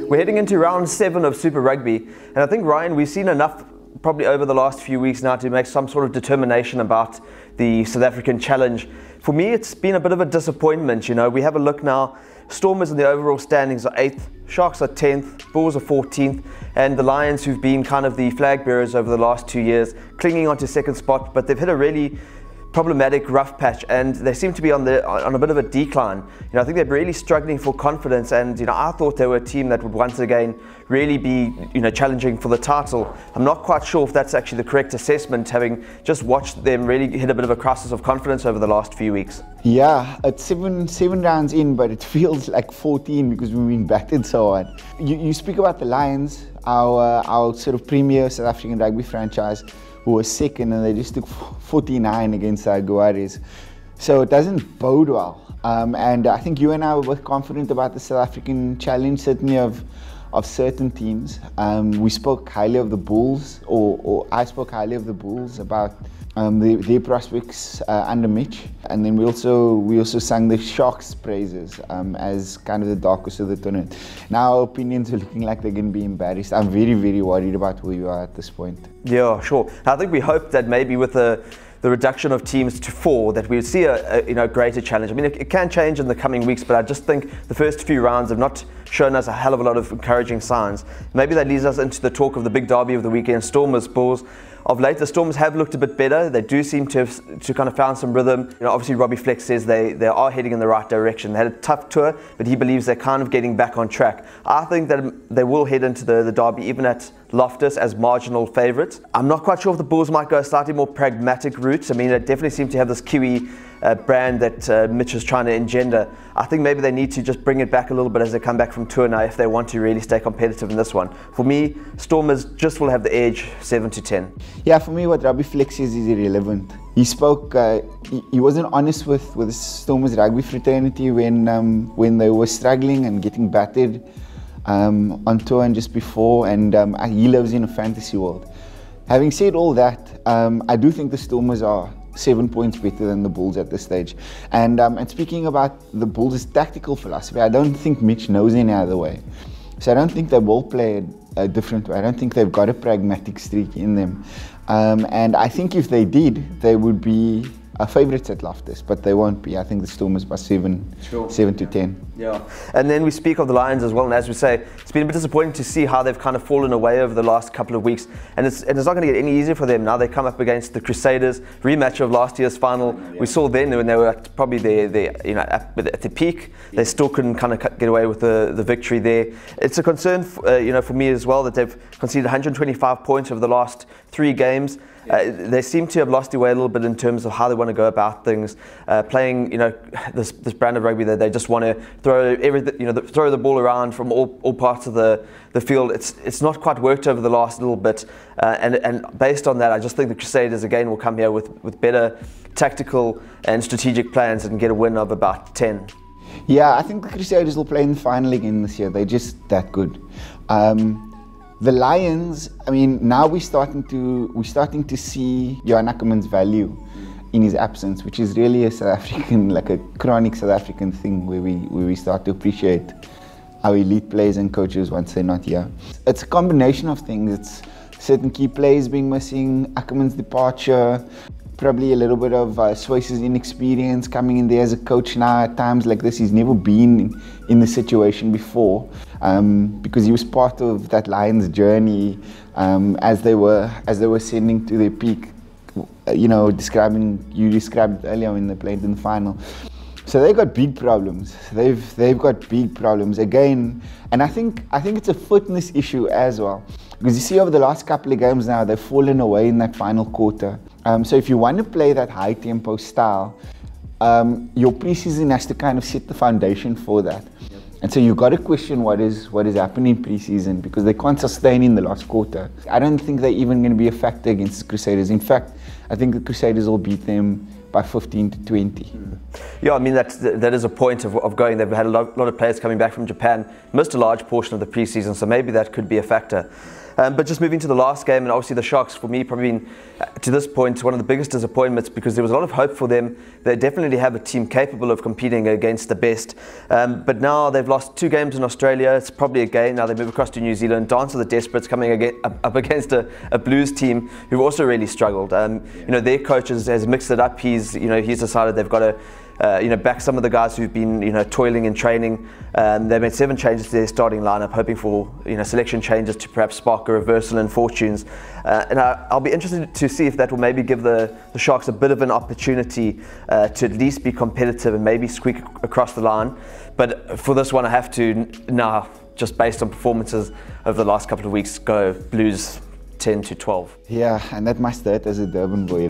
We're heading into round 7 of Super Rugby, and I think, Ryan, we've seen enough probably over the last few weeks now to make some sort of determination about the South African challenge. For me, it's been a bit of a disappointment. You know, we have a look now. Stormers in the overall standings are 8th, Sharks are 10th, Bulls are 14th, and the Lions, who've been kind of the flag bearers over the last 2 years, clinging onto 2nd spot, but they've hit a really problematic rough patch, and they seem to be on a bit of a decline. You know, I think they're really struggling for confidence, and you know, I thought they were a team that would once again really be, you know, challenging for the title. I'm not quite sure if that's actually the correct assessment, having just watched them really hit a bit of a crisis of confidence over the last few weeks. Yeah, it's seven rounds in, but it feels like 14 because we've been battered so hard. You speak about the Lions, our sort of premier South African rugby franchise, who was second, and they just took 49 against the Guaris. So it doesn't bode well. And I think you and I were both confident about the South African challenge, certainly of certain teams. We spoke highly of the Bulls, or I spoke highly of the Bulls about their prospects under Mitch, and then we also sang the Sharks' praises as kind of the dark horse of the tournament. Now our opinions are looking like they're going to be embarrassed. I'm very, very worried about where we are at this point. Yeah, sure. I think we hope that maybe with the reduction of teams to 4, that we'll see a greater challenge. I mean, it can change in the coming weeks, but I just think the first few rounds have not shown us a hell of a lot of encouraging signs. Maybe that leads us into the talk of the big derby of the weekend, Stormers Bulls. Of late, the Stormers have looked a bit better. They do seem to have kind of found some rhythm. You know, obviously Robbie Flex says they are heading in the right direction. They had a tough tour, but he believes they're kind of getting back on track. I think that they will head into the derby even at Loftus as marginal favourites. I'm not quite sure if the Bulls might go a slightly more pragmatic route. I mean, they definitely seem to have this Kiwi brand that Mitch is trying to engender. I think maybe they need to just bring it back a little bit as they come back from tour now if they want to really stay competitive in this one. For me, Stormers just will have the edge 7-10. Yeah, for me, what Robbie Flex says is irrelevant. He spoke, he wasn't honest with the Stormers rugby fraternity when they were struggling and getting battered on tour and just before, and he lives in a fantasy world. Having said all that, I do think the Stormers are 7 points better than the Bulls at this stage. And speaking about the Bulls' tactical philosophy, I don't think Mitch knows any other way. So I don't think they will play a different way. I don't think they've got a pragmatic streak in them. And I think if they did, they would be favourites at Loftus, but they won't be. I think the Stormers by 7-10. Yeah, and then we speak of the Lions as well, and as we say, it's been a bit disappointing to see how they've kind of fallen away over the last couple of weeks, and it's not going to get any easier for them now. They come up against the Crusaders, rematch of last year's final. Yeah. We saw then when they were at probably at the peak, they still couldn't kind of get away with the victory there. It's a concern, for me as well, that they've conceded 125 points over the last 3 games. They seem to have lost their way a little bit in terms of how they want to go about things, playing, this brand of rugby that they just want to throw everything, throw the ball around from all parts of the field. It's not quite worked over the last little bit, and based on that, I just think the Crusaders again will come here with better tactical and strategic plans and get a win of about 10. Yeah, I think the Crusaders will play in the final again this year. They're just that good. The Lions, I mean, now we're starting to see Johan Ackerman's value in his absence, which is really a South African, like a chronic South African thing, where we start to appreciate our elite players and coaches once they're not here. It's a combination of things. It's certain key players being missing, Ackerman's departure, probably a little bit of Swice's inexperience coming in there as a coach now at times like this. He's never been in the situation before, because he was part of that Lions journey as they were ascending to their peak. You described it earlier when they played in the final. So they've got big problems. They've got big problems again, and I think it's a fitness issue as well. Because you see over the last couple of games now, they've fallen away in that final quarter. So if you want to play that high tempo style, your preseason has to kind of set the foundation for that. Yep. And so you've got to question what is happening in preseason, because they can't sustain in the last quarter. I don't think they're even going to be a factor against the Crusaders. In fact, I think the Crusaders will beat them by 15-20. Yeah, I mean that is a point of going. They've had a lot of players coming back from Japan, missed a large portion of the preseason, so maybe that could be a factor. But just moving to the last game, and obviously the Sharks, for me, probably been, to this point, one of the biggest disappointments, because there was a lot of hope for them. They definitely have a team capable of competing against the best. But now they've lost 2 games in Australia. It's probably a game. Now they move across to New Zealand, dance of the desperates, coming up against a Blues team who've also really struggled. Their coach has mixed it up. He's decided they've got to back some of the guys who've been, toiling in training. They made 7 changes to their starting lineup, hoping for, selection changes to perhaps spark a reversal in fortunes. And I'll be interested to see if that will maybe give the Sharks a bit of an opportunity to at least be competitive and maybe squeak across the line. But for this one, I have to now, just based on performances over the last couple of weeks, go Blues 10-12. Yeah, and that must hurt as a Durban boy.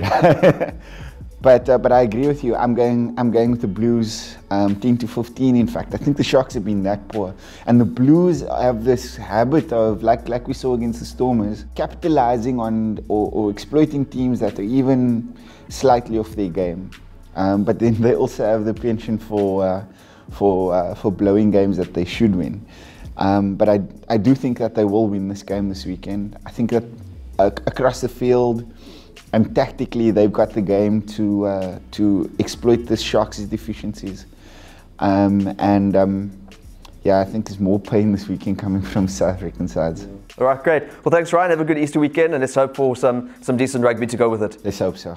But I agree with you. I'm going with the Blues 10-15. In fact, I think the Sharks have been that poor, and the Blues have this habit of, like we saw against the Stormers, capitalizing on or exploiting teams that are even slightly off their game. But then they also have the penchant for blowing games that they should win. But I do think that they will win this game this weekend. I think that across the field and tactically, they've got the game to exploit the Sharks' deficiencies. Yeah, I think there's more pain this weekend coming from South African sides. All right, great. Well, thanks, Ryan. Have a good Easter weekend, and let's hope for some decent rugby to go with it. Let's hope so.